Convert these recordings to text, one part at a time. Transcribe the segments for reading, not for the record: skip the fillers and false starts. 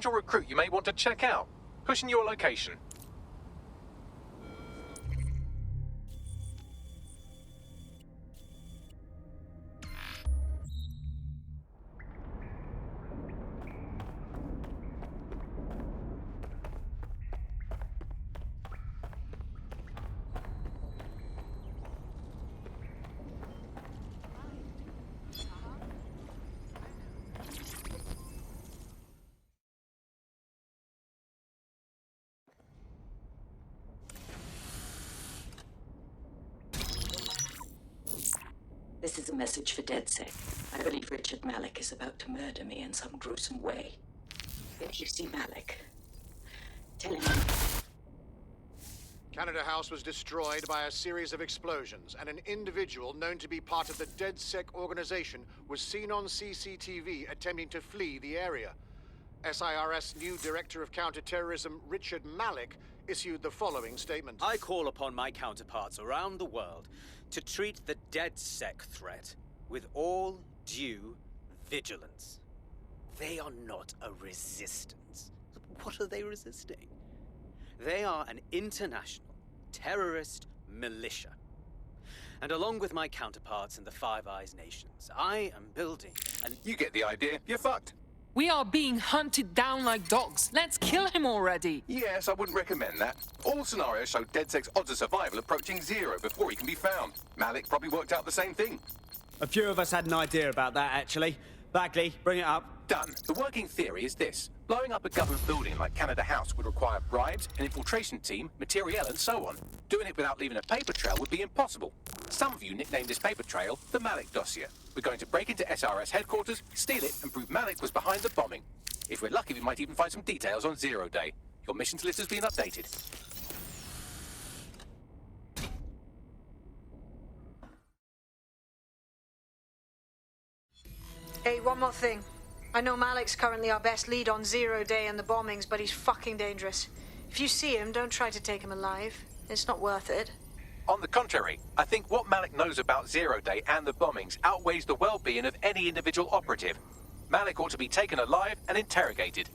potential recruit you may want to check out. Pushing your location. This is a message for DedSec. I believe Richard Malik is about to murder me in some gruesome way. If you see Malik, tell him Canada House was destroyed by a series of explosions, and an individual known to be part of the DedSec organization was seen on CCTV attempting to flee the area. SIRS new Director of Counterterrorism, Richard Malik, issued the following statement. I call upon my counterparts around the world to treat the DedSec threat with all due vigilance. They are not a resistance. What are they resisting? They are an international terrorist militia. And along with my counterparts in the Five Eyes nations, I am building an... You get the idea. You're fucked. We are being hunted down like dogs. Let's kill him already. Yes, I wouldn't recommend that. All scenarios show DedSec's odds of survival approaching 0 before he can be found. Malik probably worked out the same thing. A few of us had an idea about that, actually. Bagley, bring it up. Done. The working theory is this. Blowing up a government building like Canada House would require bribes, an infiltration team, materiel, and so on. Doing it without leaving a paper trail would be impossible. Some of you nicknamed this paper trail the Malik dossier. We're going to break into SRS headquarters, steal it, and prove Malik was behind the bombing. If we're lucky, we might even find some details on Zero Day. Your missions list has been updated. Hey, one more thing. I know Malik's currently our best lead on Zero Day and the bombings, but he's fucking dangerous. If you see him, don't try to take him alive. It's not worth it. On the contrary, I think what Malik knows about Zero Day and the bombings outweighs the well-being of any individual operative. Malik ought to be taken alive and interrogated.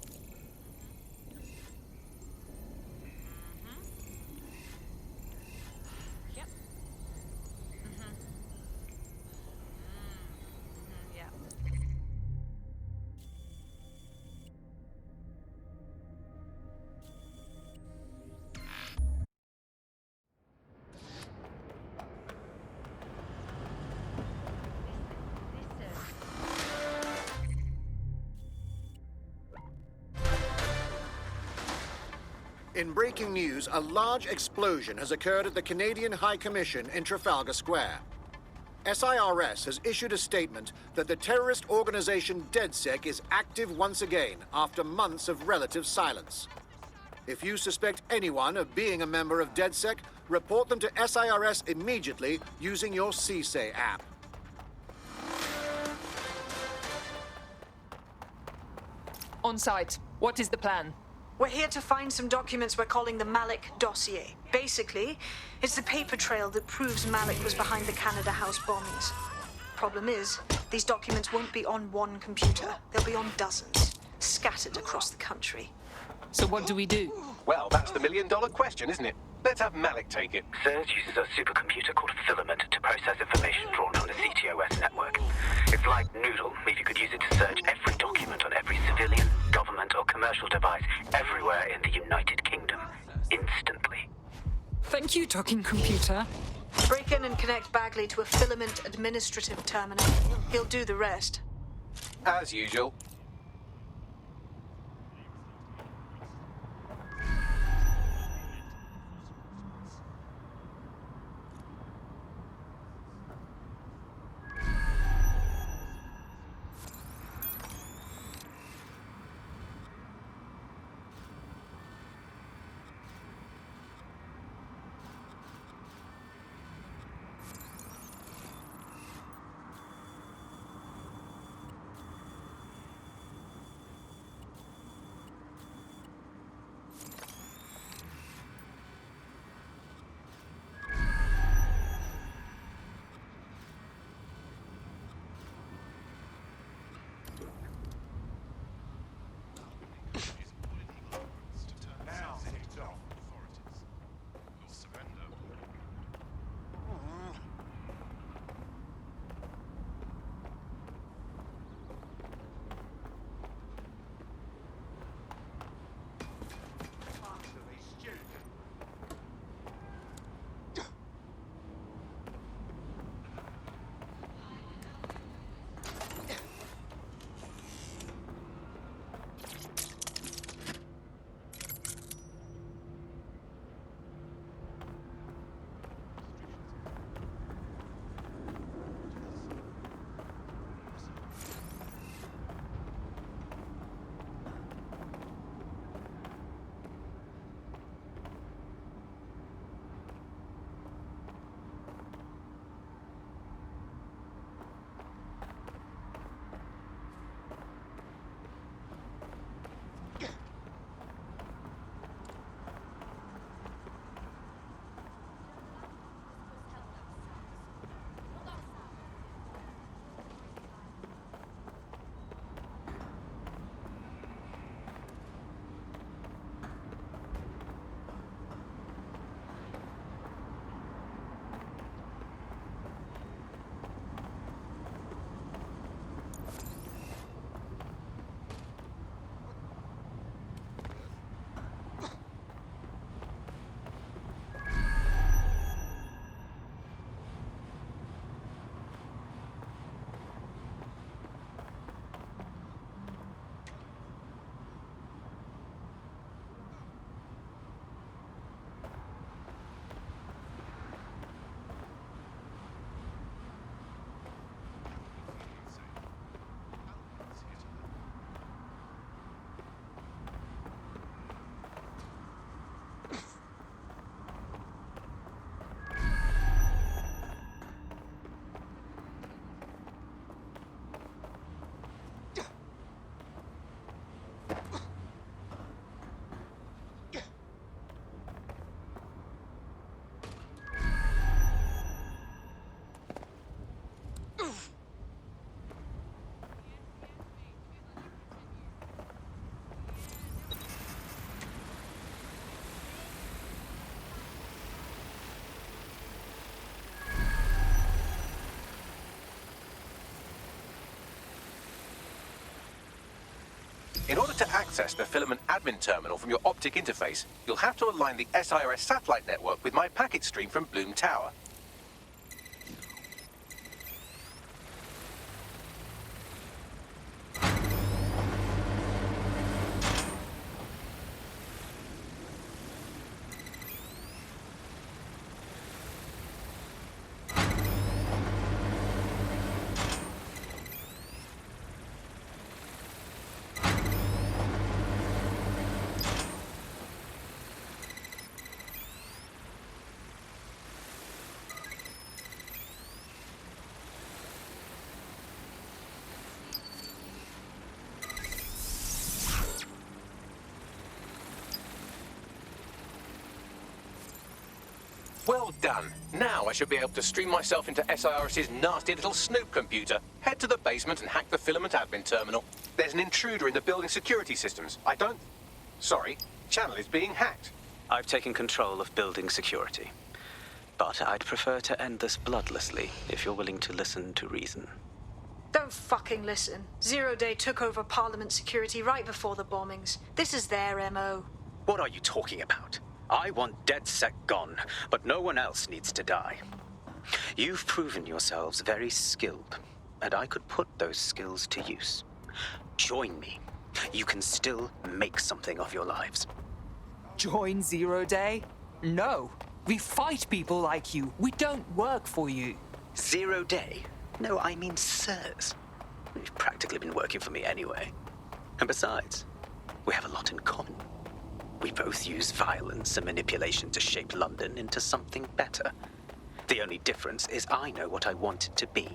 In breaking news, a large explosion has occurred at the Canadian High Commission in Trafalgar Square. SIRS has issued a statement that the terrorist organization DedSec is active once again after months of relative silence. If you suspect anyone of being a member of DedSec, report them to SIRS immediately using your CSAY app. On site, what is the plan? We're here to find some documents we're calling the Malik dossier. Basically, it's the paper trail that proves Malik was behind the Canada House bombings. Problem is, these documents won't be on one computer. They'll be on dozens, scattered across the country. So what do we do? Well, that's the million-dollar question, isn't it? Let's have Malik take it. Surge uses a supercomputer called Filament to process information drawn from the CTOS network. It's like Noodle, if you could use it to search every document on every civilian, government, or commercial device everywhere in the United Kingdom, instantly. Thank you, talking computer. Break in and connect Bagley to a Filament administrative terminal. He'll do the rest. As usual. In order to access the filament admin terminal from your optic interface, you'll have to align the SIRS satellite network with my packet stream from Bloom Tower. Well done. Now I should be able to stream myself into SIRS's nasty little snoop computer, head to the basement and hack the filament admin terminal. There's an intruder in the building security systems. Sorry, channel is being hacked. I've taken control of building security. But I'd prefer to end this bloodlessly, if you're willing to listen to reason. Don't fucking listen. Zero Day took over Parliament security right before the bombings. This is their MO. What are you talking about? I want DedSec gone, but no one else needs to die. You've proven yourselves very skilled, and I could put those skills to use. Join me. You can still make something of your lives. Join Zero Day? No. We fight people like you. We don't work for you. 0 Day? No, I mean sirs. You've practically been working for me anyway. And besides, we have a lot in common. We both use violence and manipulation to shape London into something better. The only difference is I know what I want it to be.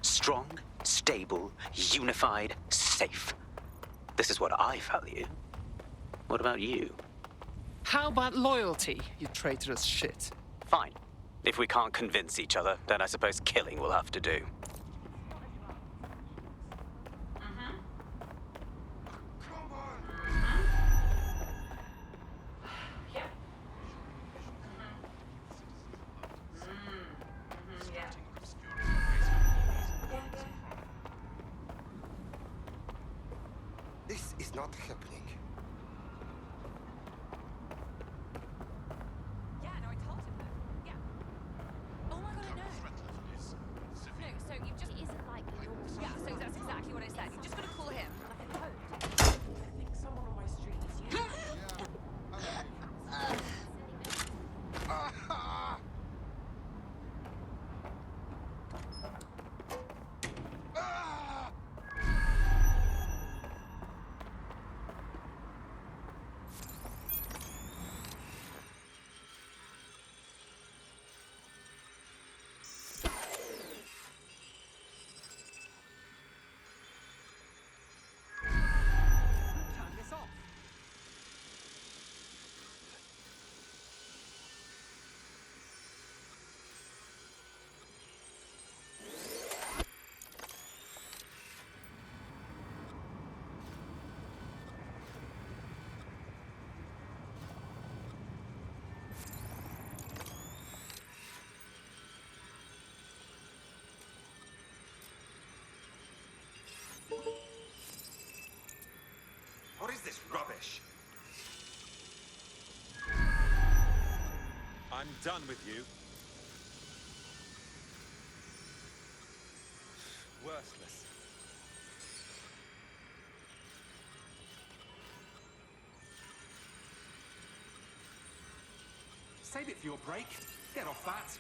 Strong, stable, unified, safe. This is what I value. What about you? How about loyalty, you traitorous shit? Fine. If we can't convince each other, then I suppose killing will have to do. This is not happening. Yeah, no, I told him that. Yeah. Oh my god, I know. No, so you just isn't like the normal. Yeah, so that's exactly what I said. You just gotta call him like a code. I think someone on my street is you. What is this rubbish? I'm done with you. Worthless. Save it for your break. Get off that.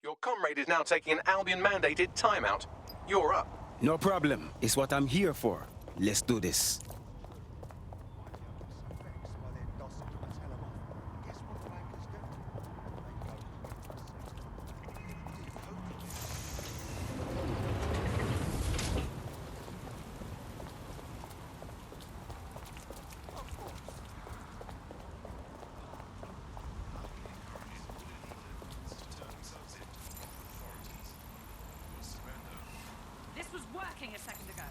Your comrade is now taking an Albion-mandated timeout. You're up. No problem. It's what I'm here for. Let's do this. This was working a second ago.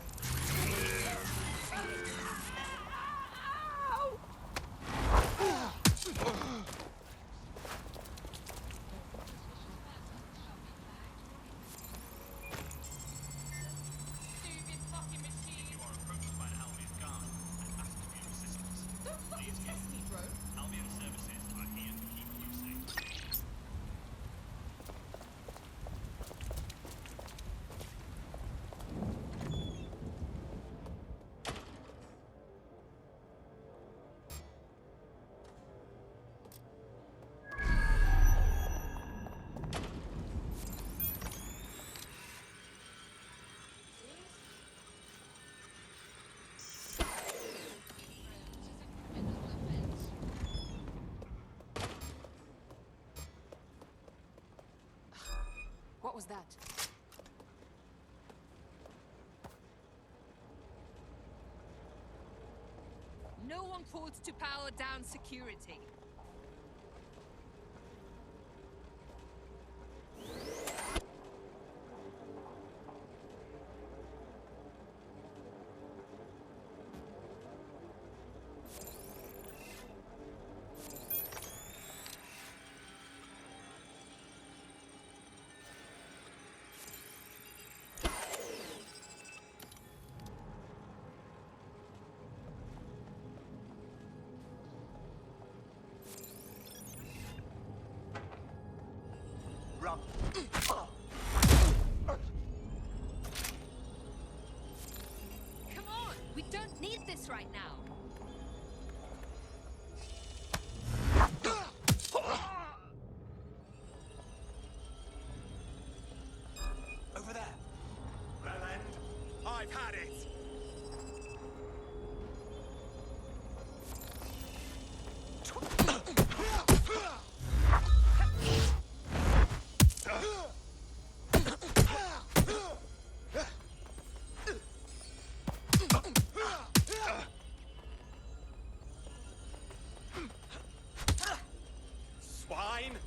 What was that? No one called to power down security. Come on, we don't need this right now. Over there. Well, end. I've had it. Swine.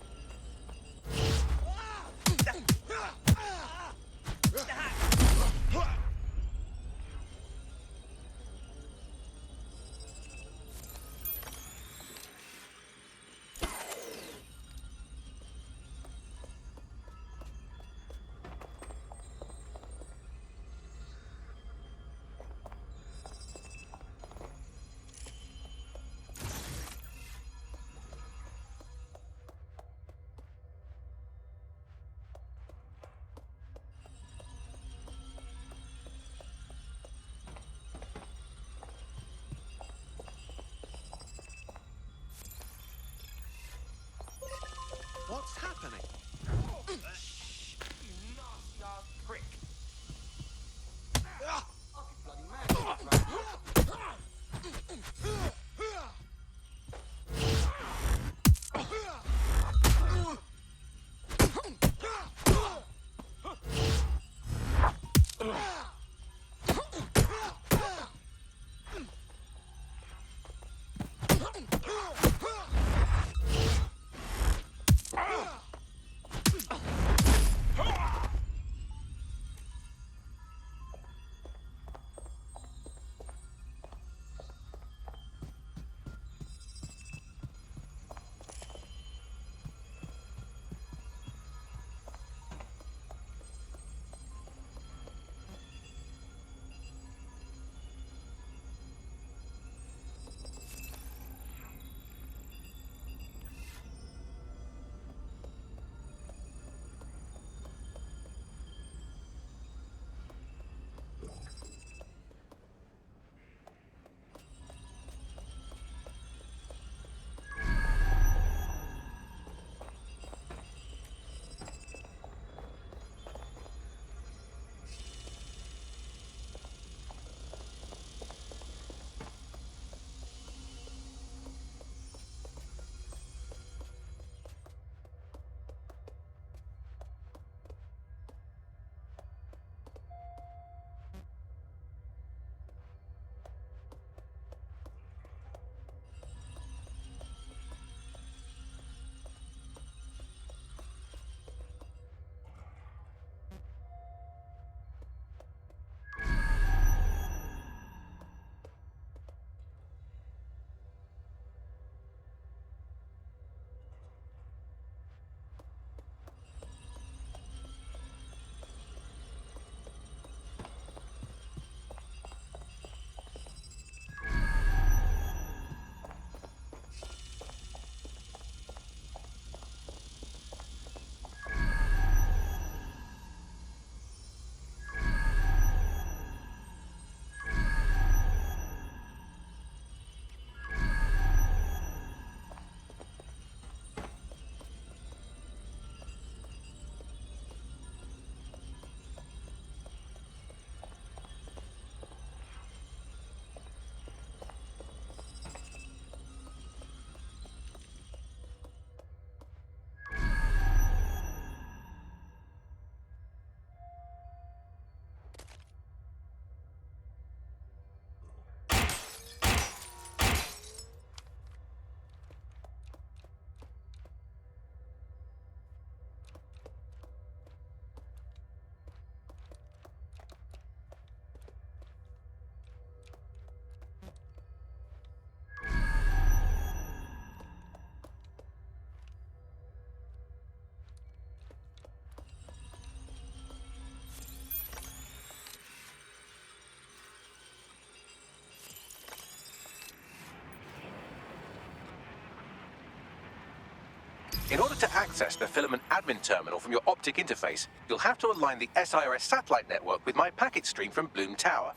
In order to access the filament admin terminal from your optic interface, you'll have to align the SIRS satellite network with my packet stream from Bloom Tower.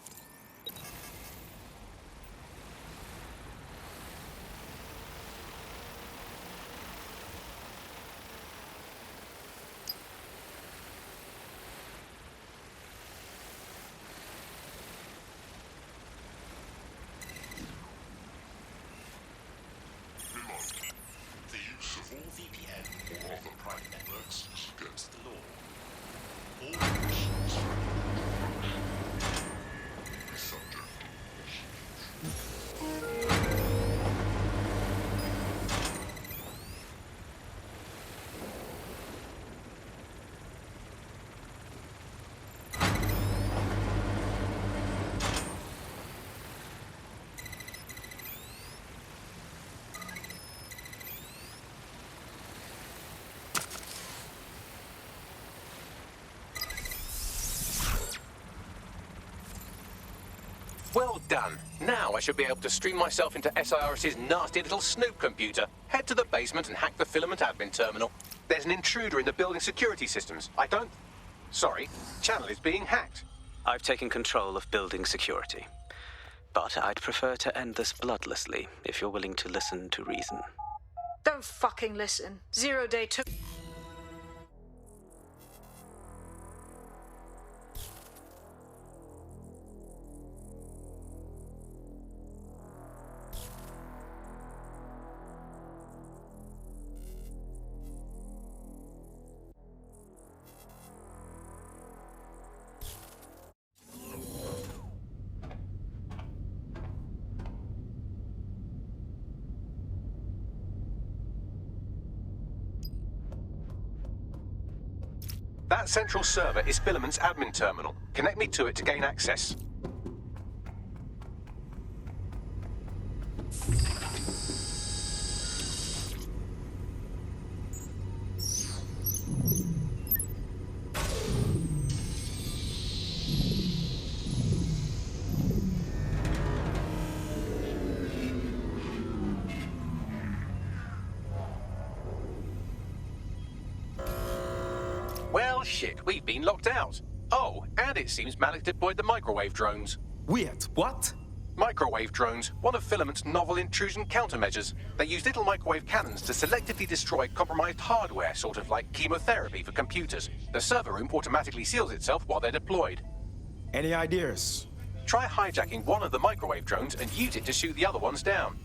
The use of all VPN or other private networks is against the law. All connections will be subject to prosecution. Well done. Now I should be able to stream myself into SIRS's nasty little snoop computer, head to the basement and hack the filament admin terminal. There's an intruder in the building security systems. Sorry, channel is being hacked. I've taken control of building security. But I'd prefer to end this bloodlessly, if you're willing to listen to reason. Don't fucking listen. 0 Day took... That central server is Filament's admin terminal. Connect me to it to gain access. Well, shit, we've been locked out. Oh, and it seems Malik deployed the microwave drones. Wait, what? Microwave drones, one of Filament's novel intrusion countermeasures. They use little microwave cannons to selectively destroy compromised hardware, sort of like chemotherapy for computers. The server room automatically seals itself while they're deployed. Any ideas? Try hijacking one of the microwave drones and use it to shoot the other ones down.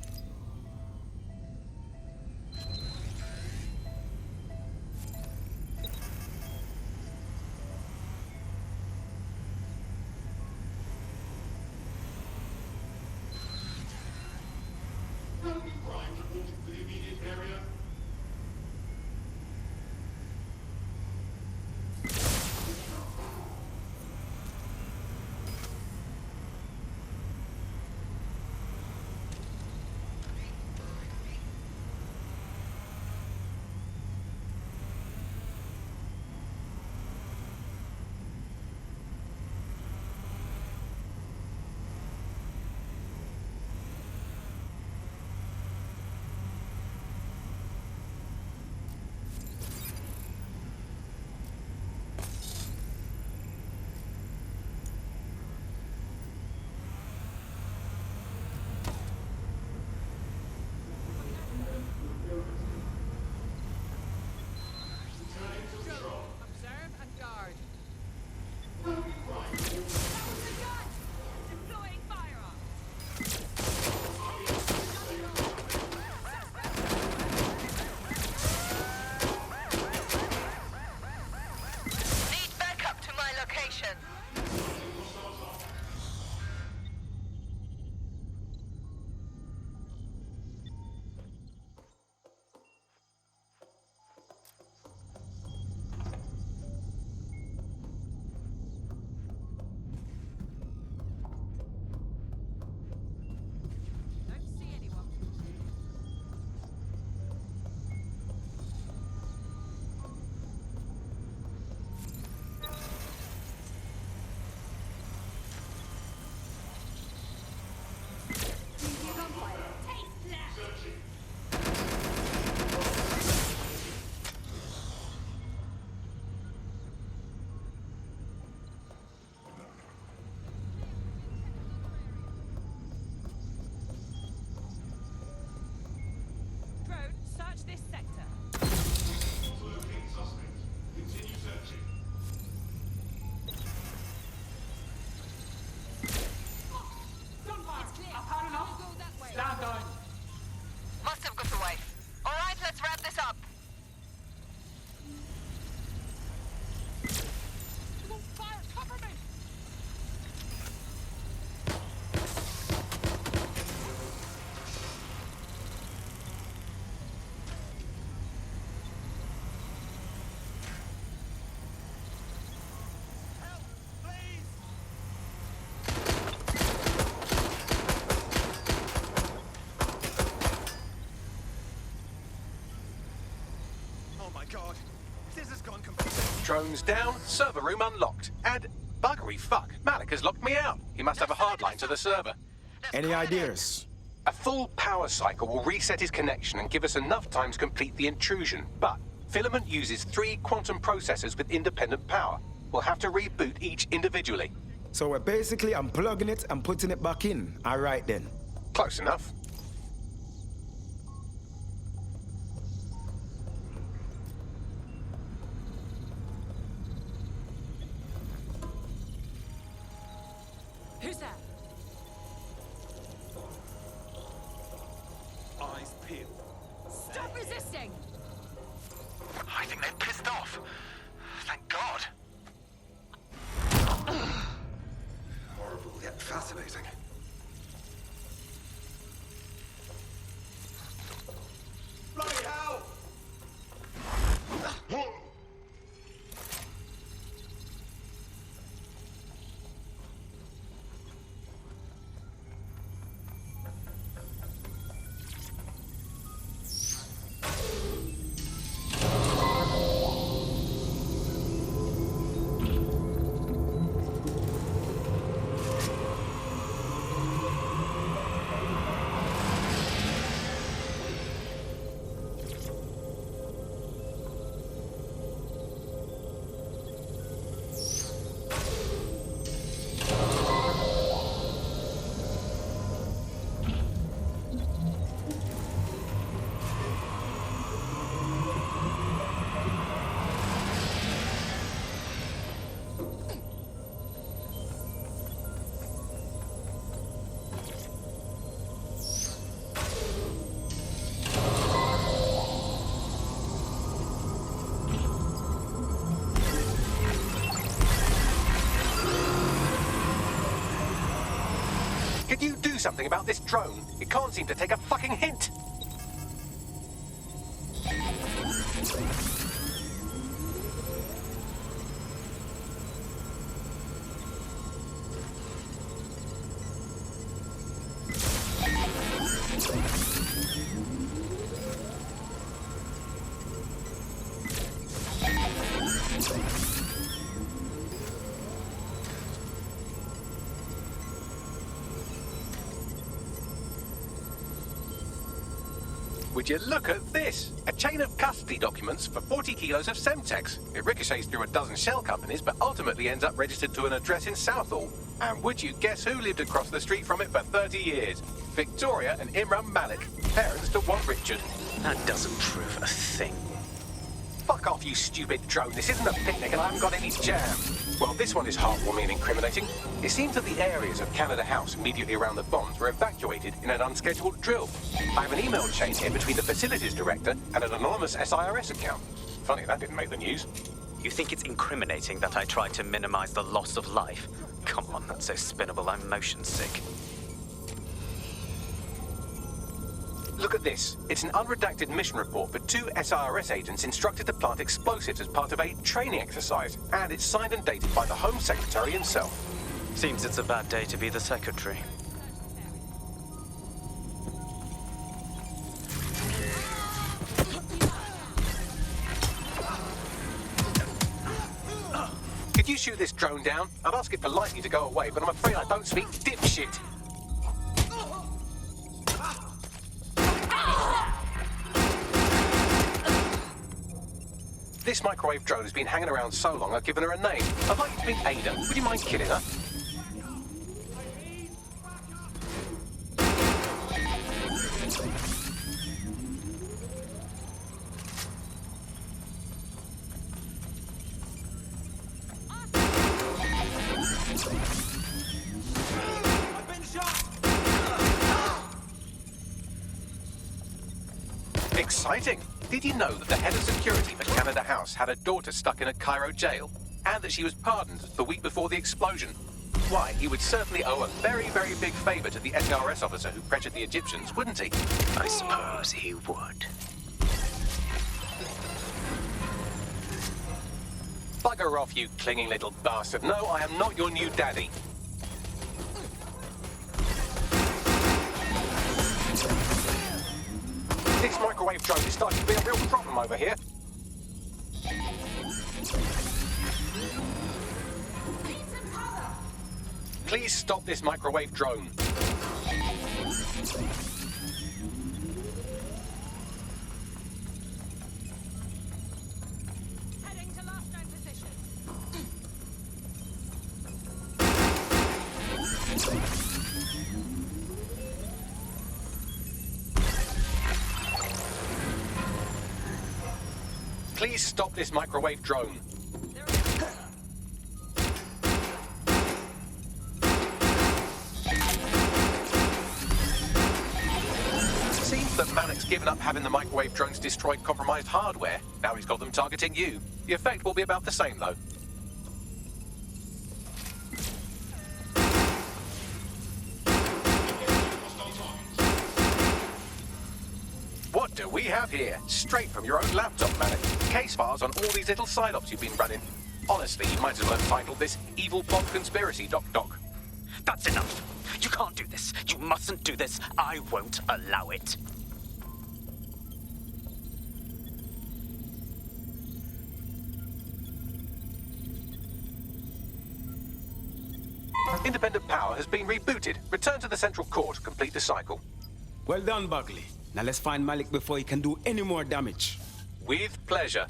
Must have got away. All right, let's wrap this up. Fire! Cover me! Oh my god. This has gone completely... Drones down, server room unlocked. And buggery fuck, Malik has locked me out. He must have a hard line to the server. Any ideas? A full power cycle will reset his connection and give us enough time to complete the intrusion. But Filament uses 3 quantum processors with independent power. We'll have to reboot each individually. So we're basically unplugging it and putting it back in. All right then. Close enough. Who's there? Eyes peeled. Stop resisting! I think they're pissed off. Thank God. Horrible yet fascinating. Bloody hell! Could you do something about this drone? It can't seem to take a fucking hint. Would you look at this? A chain of custody documents for 40 kilos of Semtex. It ricochets through a dozen shell companies, but ultimately ends up registered to an address in Southall. And would you guess who lived across the street from it for 30 years? Victoria and Imran Malik, parents to one Richard. That doesn't prove a thing. Fuck off, you stupid drone. This isn't a picnic and I haven't got any jam. Well, this one is heartwarming and incriminating. It seems that the areas of Canada House immediately around the bombs were evacuated in an unscheduled drill. I have an email chain here between the facilities director and an anonymous SIRS account. Funny, that didn't make the news. You think it's incriminating that I tried to minimize the loss of life? Come on, that's so spinnable, I'm motion sick. Look at this. It's an unredacted mission report for 2 SIRS agents instructed to plant explosives as part of a training exercise. And it's signed and dated by the Home Secretary himself. Seems it's a bad day to be the secretary. Could you shoot this drone down? I'd ask it politely to go away, but I'm afraid I don't speak dipshit. This microwave drone has been hanging around so long I've given her a name. I'd like you to meet Ada. Would you mind killing her? exciting. Did you know that the head of security for Canada House had a daughter stuck in a Cairo jail? And that she was pardoned the week before the explosion? Why, he would certainly owe a very, very big favor to the SRS officer who pressured the Egyptians, wouldn't he? I suppose he would. Bugger off, you clinging little bastard. No, I am not your new daddy. This microwave drone is starting to be a real problem over here. Please stop this microwave drone. Heading to last known position. Please stop this microwave drone. Seems that Malik's given up having the microwave drones destroy compromised hardware. Now he's got them targeting you. The effect will be about the same, though. What do we have here? Straight from your own laptop, Malik. Case files on all these little psyops you've been running. Honestly, you might as well have titled this Evil Bomb Conspiracy, Doc. That's enough. You can't do this. You mustn't do this. I won't allow it. Independent power has been rebooted. Return to the central core to complete the cycle. Well done, Buckley. Now let's find Malik before he can do any more damage. With pleasure.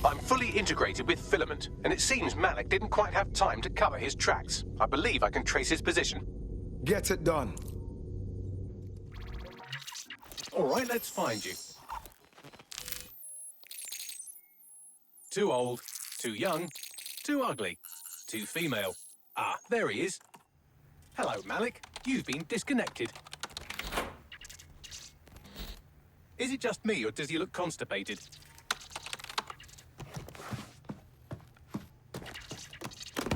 I'm fully integrated with Filament, and it seems Malik didn't quite have time to cover his tracks. I believe I can trace his position. Get it done. All right, let's find you. Too old, too young, too ugly, too female. Ah, there he is. Hello, Malik. You've been disconnected. Is it just me, or does he look constipated?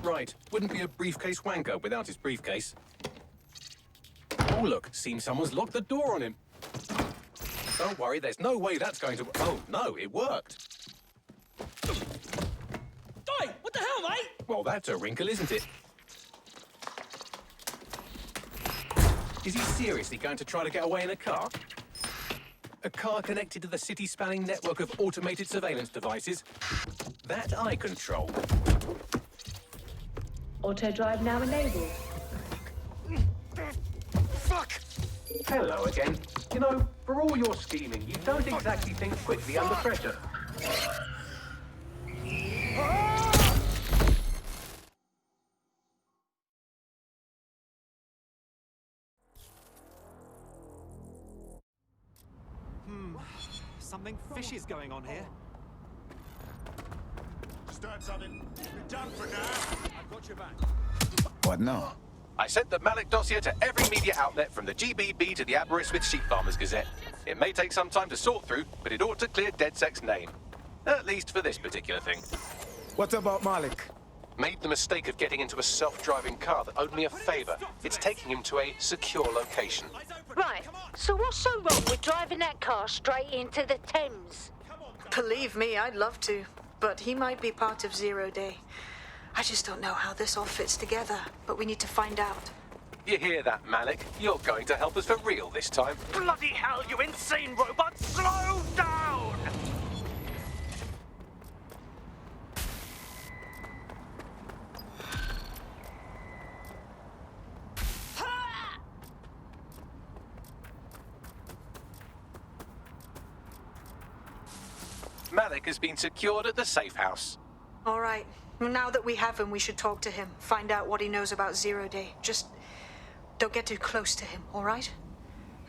Right, wouldn't be a briefcase wanker without his briefcase. Oh, look, seems someone's locked the door on him. Don't worry, there's no way that's going to... Oh, no, it worked. Oi, what the hell, mate? Well, that's a wrinkle, isn't it? Is he seriously going to try to get away in a car? A car connected to the city-spanning network of automated surveillance devices? That I control. Auto drive now enabled. Fuck! Hello again. You know, for all your scheming, you don't exactly think quickly under pressure. Something fishy is going on here. Start something. You're done for now. I've got your back. What now? I sent the Malik dossier to every media outlet from the GBB to the Aberystwyth Sheep Farmers Gazette. It may take some time to sort through, but it ought to clear DedSec's name. At least for this particular thing. What about Malik? Made the mistake of getting into a self-driving car that owed me a favor. It's taking him to a secure location. Right, so what's so wrong with driving that car straight into the Thames? Believe me, I'd love to, but he might be part of Zero Day. I just don't know how this all fits together, but we need to find out. You hear that, Malik? You're going to help us for real this time. Bloody hell, you insane robot! Slow down! Malik has been secured at the safe house. All right. Well, now that we have him, we should talk to him. Find out what he knows about Zero Day. Just don't get too close to him, all right?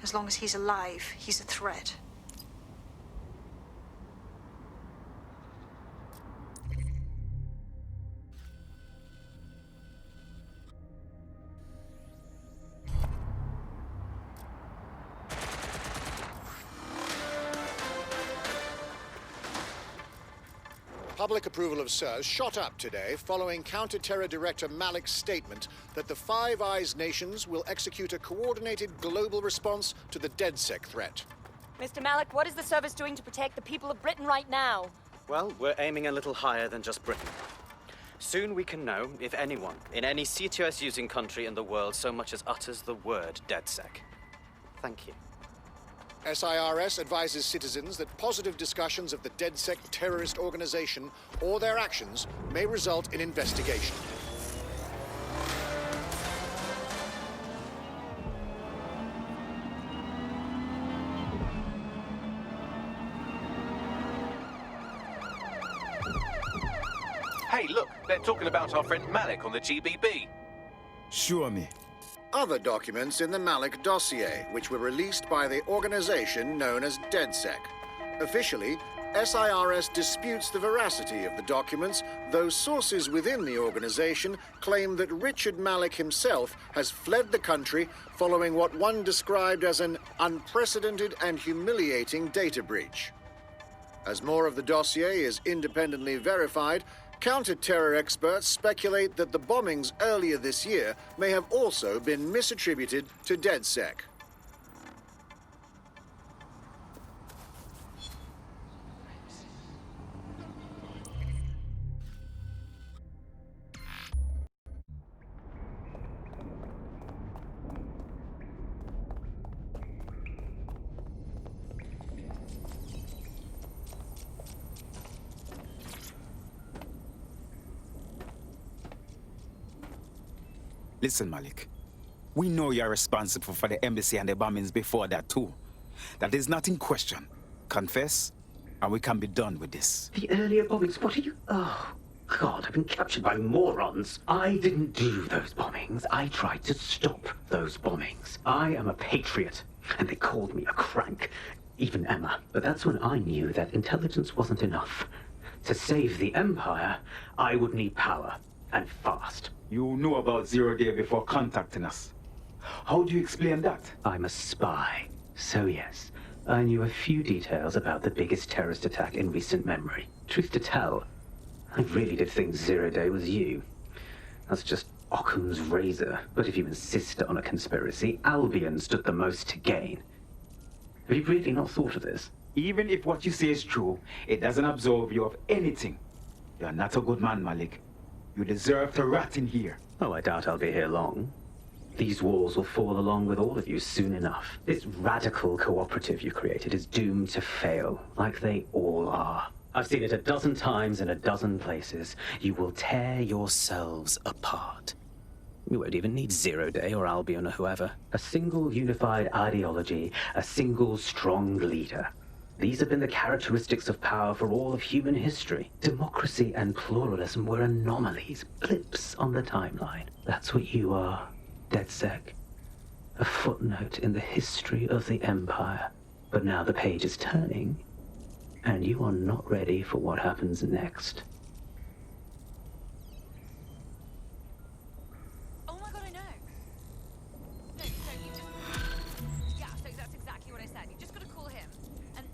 As long as he's alive, he's a threat. Public approval of SIRS shot up today following Counter-Terror Director Malik's statement that the Five Eyes nations will execute a coordinated global response to the DedSec threat. Mr. Malik, what is the service doing to protect the people of Britain right now? Well, we're aiming a little higher than just Britain. Soon we can know if anyone in any CTOS-using country in the world so much as utters the word DedSec. Thank you. SIRS advises citizens that positive discussions of the DedSec terrorist organization or their actions may result in investigation. Hey, look, they're talking about our friend Malik on the GBB. Show me. Other documents in the Malik dossier, which were released by the organization known as DedSec. Officially, SIRS disputes the veracity of the documents, though sources within the organization claim that Richard Malik himself has fled the country following what one described as an unprecedented and humiliating data breach. As more of the dossier is independently verified, counter-terror experts speculate that the bombings earlier this year may have also been misattributed to DedSec. Listen, Malik. We know you're responsible for the embassy and the bombings before that, too. That is not in question. Confess, and we can be done with this. The earlier bombings, what are you... Oh, God, I've been captured by morons. I didn't do those bombings. I tried to stop those bombings. I am a patriot, and they called me a crank. Even Emma. But that's when I knew that intelligence wasn't enough. To save the Empire, I would need power, and fast. You knew about Zero Day before contacting us. How do you explain that? I'm a spy. So yes, I knew a few details about the biggest terrorist attack in recent memory. Truth to tell, I really did think Zero Day was you. That's just Occam's razor. But if you insist on a conspiracy, Albion stood the most to gain. Have you really not thought of this? Even if what you say is true, it doesn't absolve you of anything. You're not a good man, Malik. You deserve to rot in here. Oh, I doubt I'll be here long. These walls will fall along with all of you soon enough. This radical cooperative you created is doomed to fail, like they all are. I've seen it a dozen times in a dozen places. You will tear yourselves apart. You won't even need Zero Day or Albion or whoever. A single unified ideology, a single strong leader. These have been the characteristics of power for all of human history. Democracy and pluralism were anomalies, blips on the timeline. That's what you are, DedSec. A footnote in the history of the Empire. But now the page is turning, and you are not ready for what happens next. Oh my God, I know. No, you just... Yeah, so that's exactly what I said. You just got to call him. And...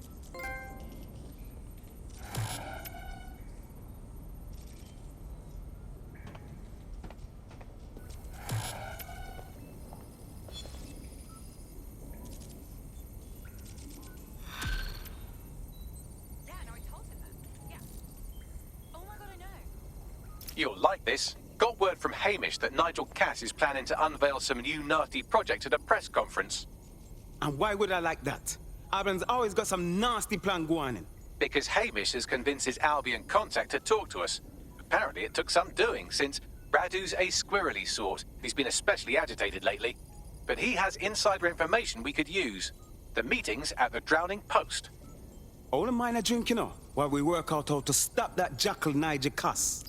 Yeah, no, I told him that. Yeah. Oh my God, I know. You'll like this. Got word from Hamish that Nigel Cass is planning to unveil some new nasty project at a press conference. And why would I like that? Albion's always got some nasty plan going on. Because Hamish has convinced his Albion contact to talk to us. Apparently it took some doing, since Radu's a squirrely sort. He's been especially agitated lately. But he has insider information we could use. The meeting's at the Drowning Post. All a minor drink, you know, while we work out how to stop that jackal Nigel Cuss.